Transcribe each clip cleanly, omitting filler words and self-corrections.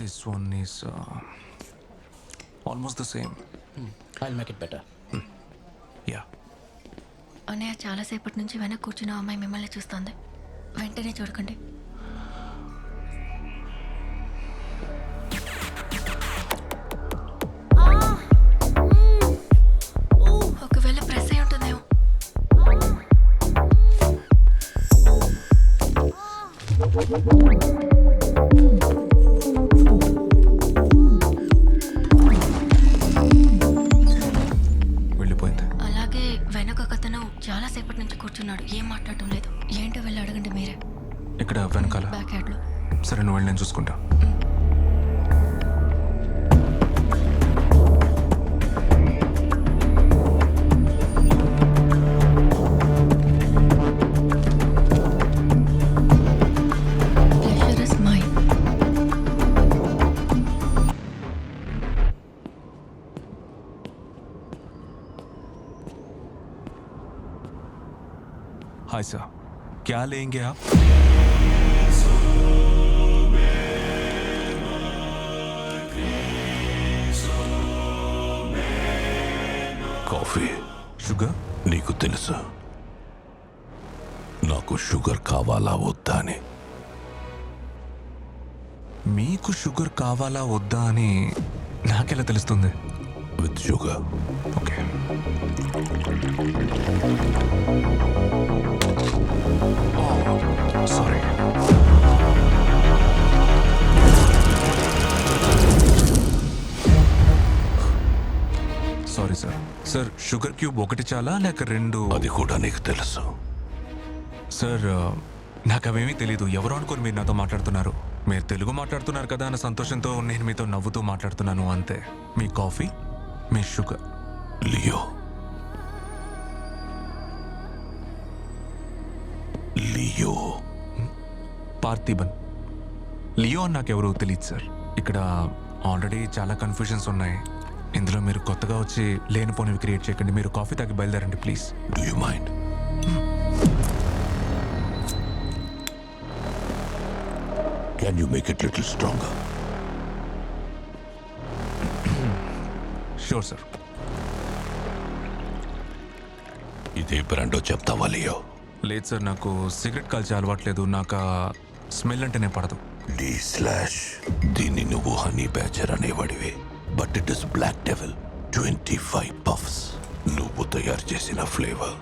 This one is almost the same. I'll make it better. Yeah. అన్నయ్య చాలాసేపటి నుంచి వెనక కూర్చున్న అమ్మాయి మిమ్మల్ని చూస్తోంది. వెంటనే చూడకండి. ఒకవేళ ప్రెస్ అయి ఉంటుందేమో. వెళ్ళిపోయింది. అలాగే వెనక ఒకతను చాలాసేపటి నుంచి కూర్చున్నాడు. ఏం మాట్లాడటం లేదు. ఏంటో వెళ్ళి అడగండి మీరే. ఇక్కడ వెనకాల. బ్యాక్ యార్డ్లో. సరే నువ్వు వెళ్ళి నేను చూసుకుంటా. Pleasure is mine. Hi sir, क्या लेंगे आप? కాఫీ. షుగర్? నీకు తెలుసా నాకు షుగర్ కావాలా వద్దా అని? మీకు షుగర్ కావాలా వద్దా అని నాకెలా తెలుస్తుంది? With sugar. Okay. Sorry. Sorry sir. Sir sugar cube ఒకటి చాలా లేక రెండు? అది కూడా నీకు తెలుసు. సార్ నాకు అవేమీ తెలీదు. ఎవరు అనుకోని మీరు నాతో మాట్లాడుతున్నారు. మీరు తెలుగు మాట్లాడుతున్నారు కదా అన్న సంతోషంతో నేను మీతో నవ్వుతూ మాట్లాడుతున్నాను అంతే. మీ కాఫీ, మీ sugar. Leo. Leo. Parthiban. Leo అని నాకెవరూ తెలియదు సార్. ఇక్కడ ఆల్రెడీ చాలా కన్ఫ్యూజన్స్ ఉన్నాయి. ఇందులో మీరు కొత్తగా వచ్చి లేనిపోనివి క్రియేట్ చేయకండి. మీరు కాఫీ తాగి బయలుదేరండి please. Do you mind? Can you make it little stronger? Sure sir. ఇదే బ్రాండో చెప్తావా లియో? లేదు సార్, నాకు సిగరెట్ కాల్చే అలవాట్లేదు. నాకు స్మెల్ అంటేనే పడదు. D/. దీన్ని నువ్వు హనీ బ్యాచర్ అనేవాడివి. But it is black devil 25 puffs. నువ్వు తయారు చేసిన ఫ్లేవర్.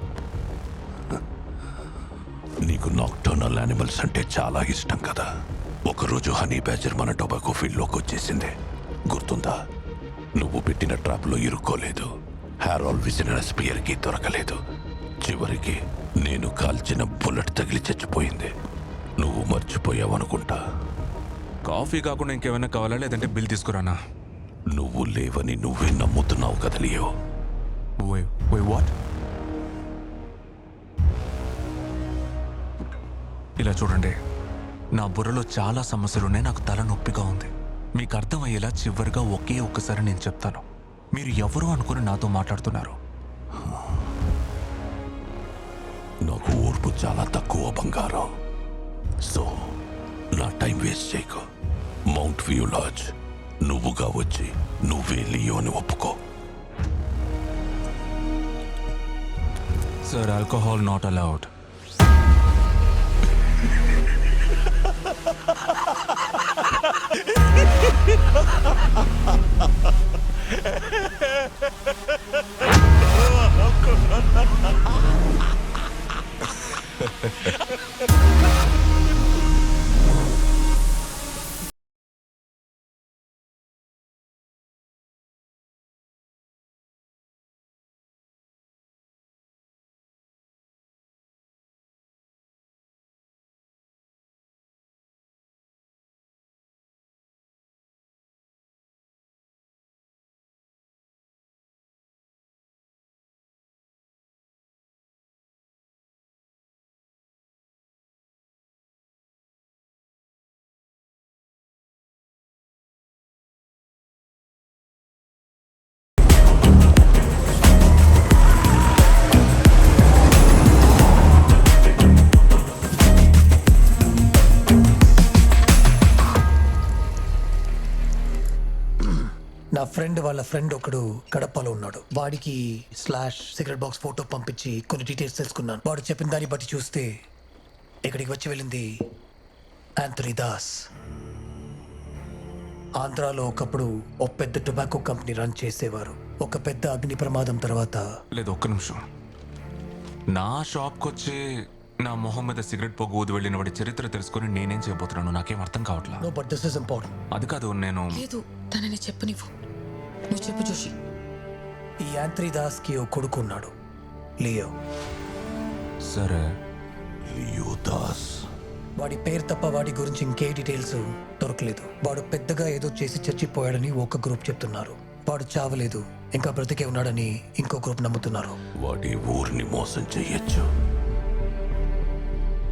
నీకు నాక్టర్నల్ యానిమల్స్ అంటే చాలా ఇష్టం కదా. ఒకరోజు హనీ బ్యాచర్ మన టొబాకో ఫీల్డ్లోకి వచ్చేసింది. గుర్తుందా? నువ్వు పెట్టిన ట్రాప్లో ఇరుక్కోలేదు. హ్యారాల్ విసిరిన స్పియర్కి దొరకలేదు. చివరికి నేను కాల్చిన బుల్లెట్ తగిలి చచ్చిపోయింది. నువ్వు మర్చిపోయావనుకుంటా. కాఫీ కాకుండా ఇంకేమైనా కావాలా లేదంటే బిల్ తీసుకురానా? నువ్వు లేవని నువ్వే నమ్ముతున్నావు కదా లియో. వాట్? ఇలా చూడండి, నా బుర్రలో చాలా సమస్యలున్నాయి. నాకు తల నొప్పిగా ఉంది. మీకు అర్థమయ్యేలా చివరిగా ఒకే ఒక్కసారి నేను చెప్తాను. మీరు ఎవరు అనుకుని నాతో మాట్లాడుతున్నారు? నాకు ఓర్పు చాలా తక్కువ బంగారం. సో నా టైం వేస్ట్ చేయకు. మౌంట్ వ్యూ లాడ్జ్ నువ్వుగా వచ్చి నువ్వే లియో అని ఒప్పుకో. Sir, alcohol not allowed. నా ఫ్రెండ్ వాళ్ళ ఫ్రెండ్ ఒకడు కడపలో ఉన్నాడు. వాడికి స్లాష్ సిగరెట్ బాక్స్ ఫోటో పంపించి కొన్ని డీటెయిల్స్ తెలుసుకున్నాను. వాడు చెప్పిన దాన్ని బట్టి చూస్తే ఇక్కడికి వచ్చి వెళ్ళింది యాంథనీ దాస్. ఆంధ్రాలో ఒకప్పుడు ఓ పెద్ద టొబాకో కంపెనీ రన్ చేసేవారు. ఒక పెద్ద అగ్ని ప్రమాదం తర్వాత లేదు, ఒక్క నిమిషం. నా షాప్కి వచ్చి నా మొహం మీద సిగరెట్ పొగ ఊది వెళ్ళిన వాడి చరిత్ర తెలుసుకొని నేనేం చేయబోతున్నాను నాకేం అర్థం కావట్లా. No but this is important. అది కాదు, నేను లేదు, తనని చెప్పు. నువ్వు చెప్పు జోషి. ఈ యాంథనీ దాస్ కి ఓ కొడుకు ఉన్నాడు, లియో. సరే. లియో దాస్. వాడి పేరు తప్ప వాడి గురించి ఇంకే డీటెయిల్స్ దొరకలేదు. వాడు పెద్దగా ఏదో చేసి చచ్చిపోయాడని ఒక గ్రూప్ చెప్తున్నారు. వాడు చావలేదు, ఇంకా బ్రతికే ఉన్నాడని ఇంకో గ్రూప్ నమ్ముతున్నారు. వాడి ఊరిని మోసం చెయ్యొచ్చు,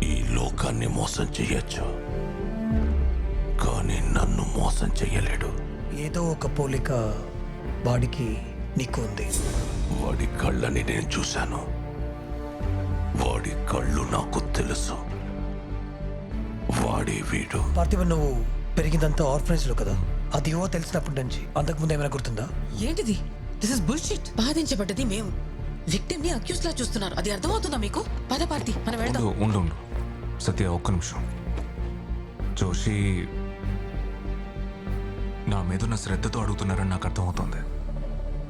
ఈ లోకాన్ని మోసం చెయ్యొచ్చు, కానీ నన్ను మోసం చెయ్యలేడు. ఏదో ఒక పోలిక వాడికి నీకు ఉంది. వాడి కళ్ళని నేను చూశాను, వాడి కళ్ళు నాకు తెలుసు. వాడే వీడు. పార్థివన్, నువ్వు పెరిగిందంతా ఆర్ఫనైజ్ లో కదా, అది ఏవో తెలిసినప్పటి నుంచి. అంతకుముందు ఏమైనా గుర్తుందా? ఏంటిది? This is bullshit. బాధించబడ్డది మేము, విక్టిమ్ ని అక్యూస్ లా చూస్తున్నారు. అది అర్థమవుతుందా మీకు? పద పార్టీ, మనం వెళ్దాం. ఉండు ఉండు సత్య, ఒక్క నిమిషం. జోషి నా మీదున్న శ్రద్ధతో అడుగుతున్నారని నాకు అర్థమవుతుంది.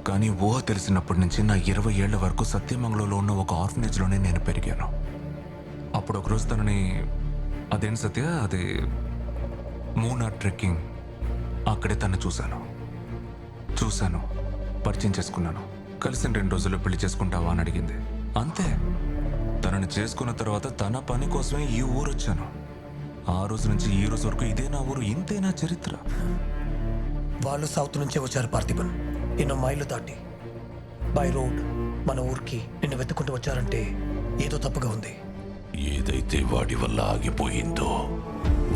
కానీ ఊహ తెలిసినప్పటి నుంచి నా 20 ఏళ్ల వరకు సత్యమంగళంలో ఉన్న ఒక ఆర్ఫనేజ్లోనే నేను పెరిగాను. అప్పుడు ఒకరోజు తనని, అదేంటి సత్య, అది మూనార్ ట్రెక్కింగ్, అక్కడే తను చూశాను, పరిచయం చేసుకున్నాను. కలిసిన 2 రోజుల్లో పెళ్లి చేసుకుంటావా అని అడిగింది. అంతే. తనని చేసుకున్న తర్వాత తన పని కోసమే ఈ ఊరు వచ్చాను. ఆ రోజు నుంచి ఈ రోజు వరకు ఇదే నా ఊరు, ఇంతే నా చరిత్ర. వాళ్ళు సౌత్ నుంచే వచ్చారు పార్థిబన్. ఎన్నో మైళ్ళు దాటి బై రోడ్ మన ఊరికి నిన్ను వెతుక్కుంటూ వచ్చారంటే ఏదో తప్పుగా ఉంది. ఏదైతే వాడి వల్ల ఆగిపోయిందో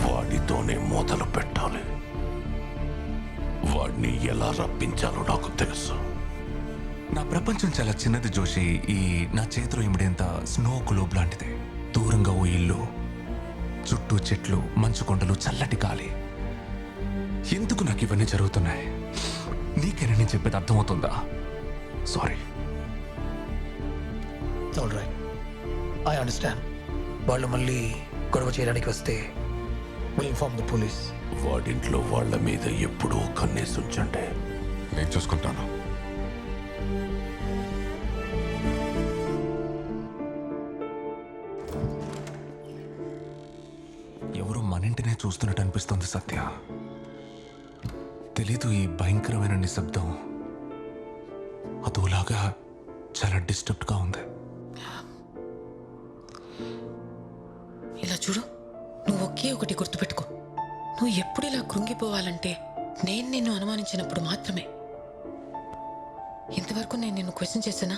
వాడితోనే మొదలు పెట్టాలి. వాడిని ఎలా రప్పించాలో నాకు తెలుసు. నా ప్రపంచం చాలా చిన్నది జోషి. ఈ నా చేతిలో ఇమిడేంత స్నో గ్లోబ్ లాంటిది. దూరంగా ఓ ఇల్లు, చుట్టూ చెట్లు, మంచు కొండలు, చల్లటి గాలి. ఎందుకు నాకు ఇవన్నీ జరుగుతున్నాయి? నీకేనా నేను చెప్పేది అర్థమవుతుందా? Sorry. All right, I understand. వాళ్ళు మళ్ళీ గొడవ చేయడానికి వస్తే విల్ ఇన్ఫార్మ్ ద పోలీస్. వాడింట్లో వాళ్ళ మీద ఎప్పుడూ కన్నేసి ఉంచండి. నేను చూసుకుంటాను. ఎవరు మన ఇంటినే చూస్తున్నట్టు అనిపిస్తుంది సత్య. తెలీదు, ఈ భయంకరమైన నిశ్శబ్దం అదోలాగా చాలా డిస్టర్బ్డ్గా ఉంది. ఇలా చూడు, నువ్వు ఒకే ఒకటి గుర్తుపెట్టుకో. నువ్వు ఎప్పుడు ఇలా కృంగిపోవాలంటే నేను నిన్ను అనుమానించినప్పుడు మాత్రమే. ఇంతవరకు నేను నిన్ను క్వశ్చన్ చేసినా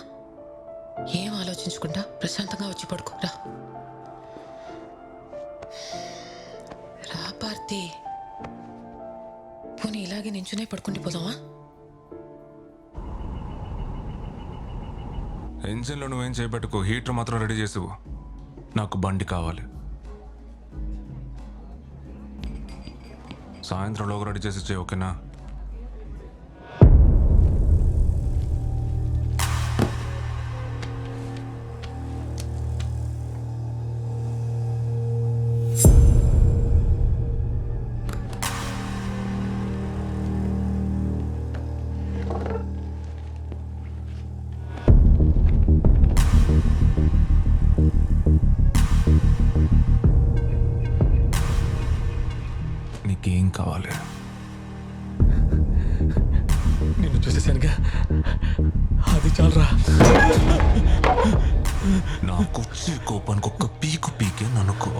ఏం ఆలోచించకుండా ప్రశాంతంగా వచ్చి పడుకో. రా పార్తి. పోనీ ఇలాగే నించునే పడుకుండి పోదామా? ఇంజిన్లో నువ్వేం చేపెట్టుకో, హీటర్ మాత్రం రెడీ చేసివు. నాకు బండి కావాలి. సాయంత్రంలోగా రెడీ చేసి ఇచ్చే, ఓకేనా? నీకేం కావాలి? నిన్ను చూసేసానుగా, అది చాలరా. నాకొచ్చే కోపానికి ఒక్క పీకు పీకే ననుకో.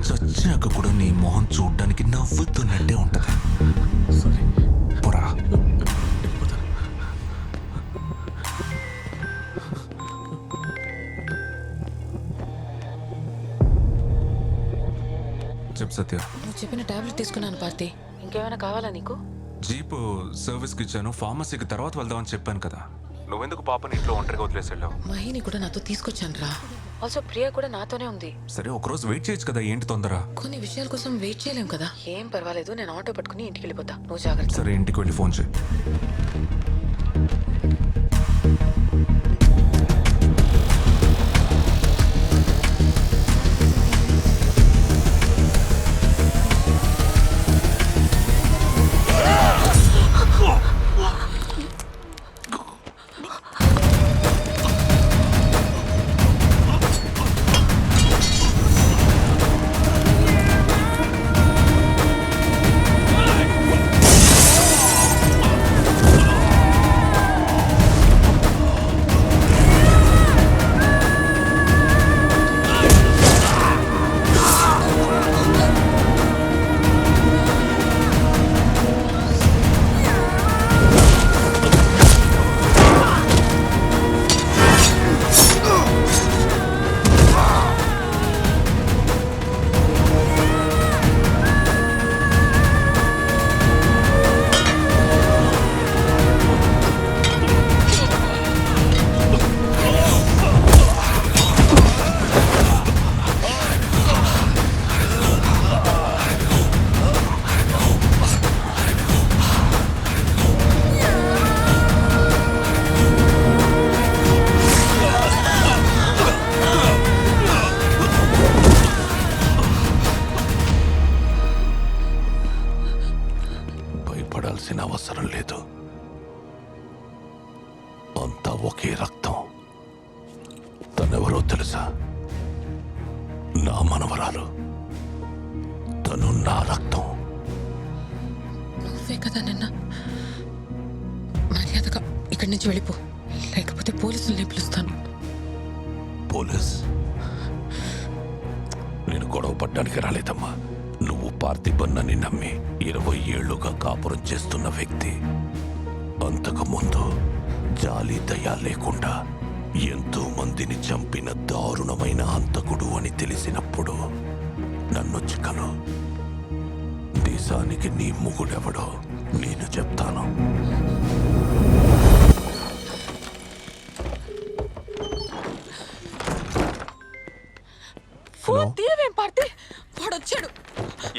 చచ్చాక కూడా నీ మొహం చూడ్డానికి నవ్వుతున్నట్టే ఉంటది. సారీ. పొరా. చెప్పు సత్య. నువ్వు చెప్పిన టాబ్లెట్ తీసుకున్నాను పార్తి. ఇంకేమైనా కావాలా నీకు? జీప్ సర్వీస్కి ఇచ్చాను, ఫార్మసీకి తర్వాత వెళ్దామని చెప్పాను కదా. నువ్వెందుకు పాపని ఇంట్లో ఒంటరిగా వదిలేసి వెళ్ళావు? మహిని కూడా నాతో తీసుకొచ్చాను రా. ఆల్సో ప్రియా కూడా నాతోనే ఉంది. సరే ఒకరోజు వెయిట్ చేయొచ్చు కదా, ఏంటి తొందర? కొన్ని విషయాల కోసం వెయిట్ చేయలేం కదా. ఏం పర్వాలేదు, నేను ఆటో పట్టుకుని ఇంటికి వెళ్ళిపోతా. నువ్వు జాగ్రత్త. సరే ఇంటికి వెళ్ళి ఫోన్ చేయి. భయపడాల్సిన అవసరం లేదు. అంతా ఒకే రక్తం. తనెవరో తెలుసా? నా మనవరాలు. తను నా రక్తం. నువ్వే కదా నిన్న. మర్యాదగా ఇక్కడి నుంచి వెళ్ళిపో, లేకపోతే పోలీసుల్ని పిలుస్తాను. పోలీస్? నేను గొడవ పడ్డానికి రాలేదమ్మా. నువ్వు పార్థిబన్నని నమ్మి 20 ఏళ్లుగా కాపురం చేస్తున్న వ్యక్తి. అంతకు ముందు జాలి దయ లేకుండా ఎంతో మందిని చంపిన దారుణమైన హంతకుడు అని తెలిసినప్పుడు నన్ను చిక్కను. దేశానికి నీ మొగుడెవడో నేను చెప్తాను. తీయవేం పార్తి? వాడు వచ్చాడు.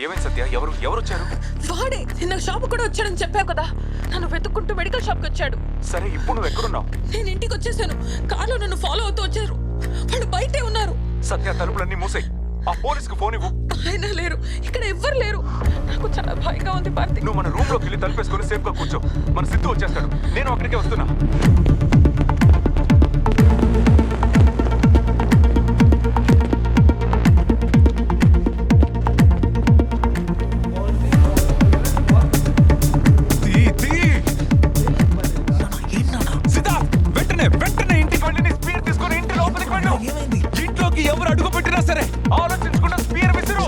ఏమైంది సత్య? ఎవరు వచ్చారు? వాడే నిన్న షాప్ కూడా వచ్చాడని చెప్పావు కదా. నన్ను వెతుక్కుంటూ మెడికల్ షాప్కి వచ్చాడు. సరే ఇప్పుడు నువ్వు ఎక్కడున్నావు? నేను ఇంటికి వచ్చేసాను. కార్లో నన్ను ఫాలో అవుతూ వచ్చారు. వాళ్ళు బయటే ఉన్నారు. సత్య తలుపులన్నీ మూసేయ్. ఆ పోలీస్కి ఫోన్ ఇవ్వు. ఆయన లేరు, ఇక్కడ ఎవ్వరు లేరు. నాకు చాలా భయంగా ఉంది పార్తి. నువ్వు మన రూమ్ లోకి వెళ్ళి తలుపేసుకొని సేఫ్ గా కూర్చో. మన సిద్ధు వచ్చేస్తాడు. నేను అక్కడికే వస్తున్నా. వెంటనే ఇంటికి వెళ్ళి నీ స్పీర్ తీసుకొని ఇంటి లోపలికి వెళ్ళు. ఇంట్లోకి ఎవరు అడుగు పెట్టినా సరే ఆలోచించకుండా స్పీర్ విసిరు.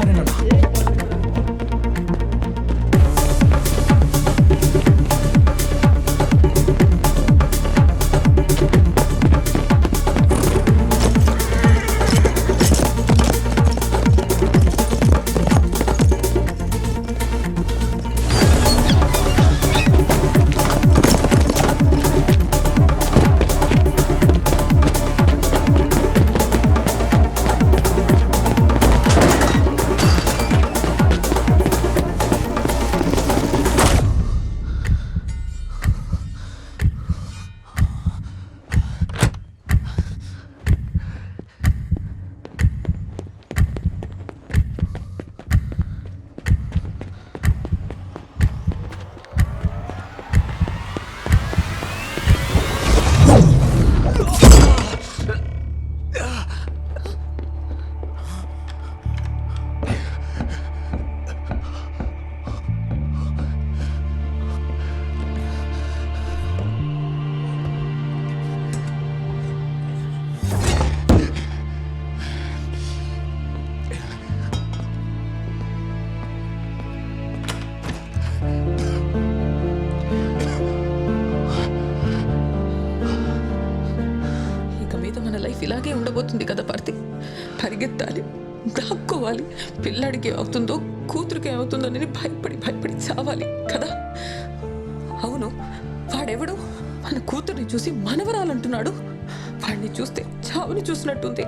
ఇలాగే ఉండబోతుంది కదా పార్తి. పరిగెత్తాలి, దాక్కోవాలి. పిల్లాడికి ఏమవుతుందో కూతురికి ఏమవుతుందో అని భయపడి చావాలి కదా. అవును, వాడెవడు మన కూతుర్ని చూసి మనవరాలంటున్నాడు. వాడిని చూస్తే చావుని చూసినట్టుంది.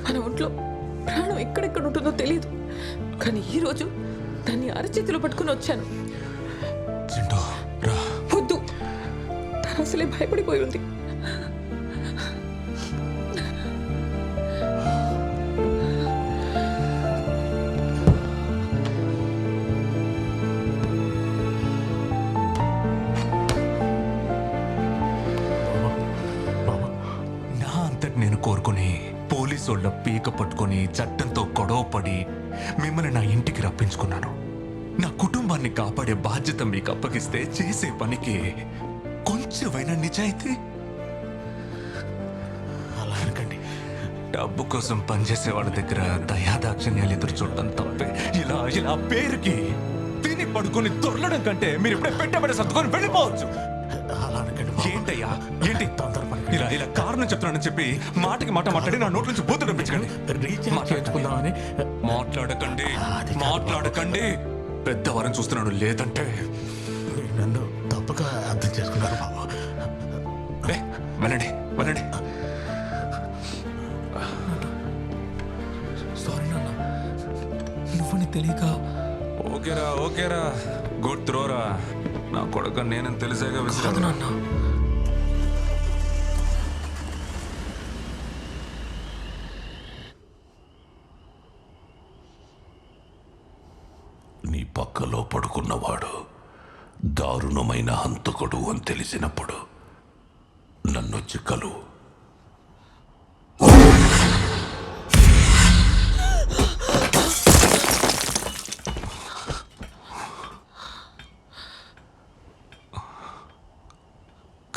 మన ఒంట్లో ప్రాణం ఎక్కడెక్కడ ఉంటుందో తెలియదు. కానీ ఈరోజు దాన్ని అరచేతిలో పట్టుకుని వచ్చాను. చింటూ రా. వద్దు, తను అసలే భయపడిపోయి ఉంది. నా అంతటి నేను కోరుకుని పోలీసోళ్ళ పీక పట్టుకొని చట్టంతో గొడవ పడి మిమ్మల్ని నా ఇంటికి రప్పించుకున్నాను. నా కుటుంబాన్ని కాపాడే బాధ్యత మీకు అప్పగిస్తే చేసే పనికి కొంచెమైనా నిజాయితీ. అలా అనకండి. డబ్బు కోసం పనిచేసే వాళ్ళ దగ్గర దయాదాక్షిణ్యాలు ఎదురు చూడటం తప్పే. ఇలా ఇలా పేరుకి తిని పడుకొని దొరలడం కంటే మీరు ఇప్పుడే పెట్టబడి సర్దుకొని వెళ్ళిపోవచ్చు. అలా అనకండి. ఏంటయ్యా ఏంటి తొందరపడకండి. ఇలా ఇలా కారణం చెప్తున్నానని చెప్పి మాటకి మాట మాట్లాడి నా నోట్ నుంచి బూతులు రప్పించకండి. రీఛార్జ్ చేయించుకుందామని. మాట్లాడకండి మాట్లాడకండి. పెద్దవారని చూస్తున్నాడు, లేదంటే మీరు నన్ను తప్పుగా అర్థం చేసుకున్నారు బాబు. ఏ, వెళ్ళండి వెళ్ళండి. సారీ నాన్న, నువ్వని తెలియక. ఓకేరా ఓకేరా, గుడ్ త్రోరా. నా కొడుకు నేనని తెలిసాక కాదు విసిరాను. నాన్న, నీ పక్కలో పడుకున్నవాడు దారుణమైన హంతకుడు అని తెలిసినప్పుడు నన్నొచ్చి కలువు.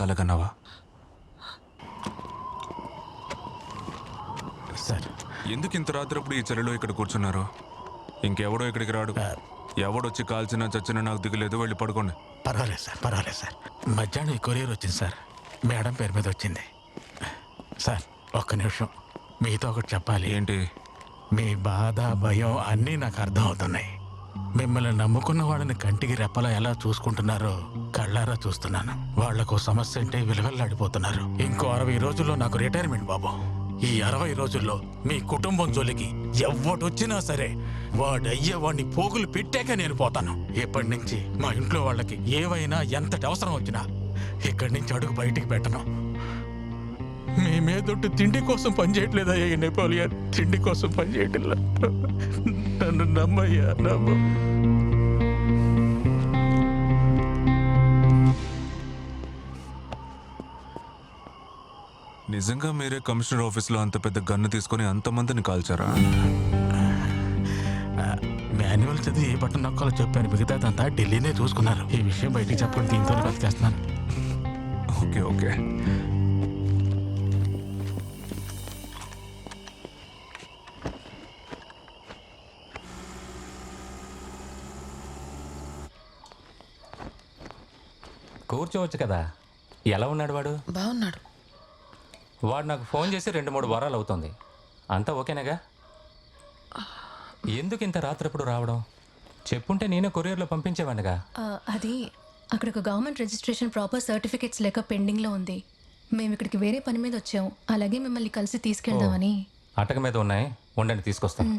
కలగన్నావా? సార్, ఎందుకు ఇంత రాత్రప్పుడు ఈ చలిలో ఇక్కడ కూర్చున్నారు? ఇంకెవడో ఇక్కడికి రాడు. ఎవడొచ్చి కాల్చినా చచ్చినా నాకు దిగులేదు, వెళ్ళి పడుకోండి. పర్వాలేదు సార్, పర్వాలేదు సార్. మధ్యాహ్నం ఈ కొరియర్ వచ్చింది సార్. మేడం పేరు మీద వచ్చింది. సార్, ఒక్క నిమిషం మీతో ఒకటి చెప్పాలి. ఏంటి? మీ బాధ భయం అన్నీ నాకు అర్థం అవుతున్నాయి. మిమ్మల్ని నమ్ముకున్న వాళ్ళని కంటికి రెప్పలా ఎలా చూసుకుంటున్నారో కళ్ళారా చూస్తున్నాను. వాళ్లకు సమస్య అంటే విలువెల్లాడిపోతున్నారు. ఇంకో 60 రోజుల్లో నాకు రిటైర్మెంట్ బాబు. ఈ 60 రోజుల్లో మీ కుటుంబం జోలికి ఎవడొచ్చినా సరే వాడయ్యే వాడిని పోగులు పెట్టాక నేను పోతాను. ఇప్పటి నుంచి మా ఇంట్లో వాళ్ళకి ఏవైనా ఎంతటి అవసరం వచ్చినా ఇక్కడి నుంచి అడుగు బయటికి పెట్టను. మీ మీదొట్టు తిండి కోసం పనిచేయట్లేదయ్యా ఈ నెపోలియన్. తిండి కోసం పనిచేయట్లా. నన్ను నమ్మయ్యా, నమ్ము. నిజంగా మీరే కమిషనర్ ఆఫీస్లో అంత పెద్ద గన్ను తీసుకొని అంతమందిని కాల్చారా? మాన్యువల్ చదివి ఏ బట్టన్ నొక్కాలో చెప్పాను. మిగతాదంతా ఢిల్లీనే చూసుకున్నారు. ఈ విషయం బయటికి చెప్పకుండా దీంతోనే బతికేస్తున్నాను. Okay okay. కూర్చోవచ్చు కదా. ఎలా ఉన్నాడు వాడు? బాగున్నాడు. వాడు నాకు ఫోన్ చేసి 2-3 వారాలు అవుతుంది. అంతా ఓకేనాగా? ఎందుకు ఇంత రాత్రప్పుడు రావడం? చెప్పుంటే నేనే కొరియర్లో పంపించేవాడిగా. అది అక్కడ ఒక గవర్నమెంట్ రిజిస్ట్రేషన్ ప్రాపర్ సర్టిఫికేట్స్ లేక పెండింగ్లో ఉంది. మేము ఇక్కడికి వేరే పని మీద వచ్చాము. అలాగే మిమ్మల్ని కలిసి తీసుకెళ్దామని. అటక మీద ఉన్నాయి, ఉండండి తీసుకొస్తాను.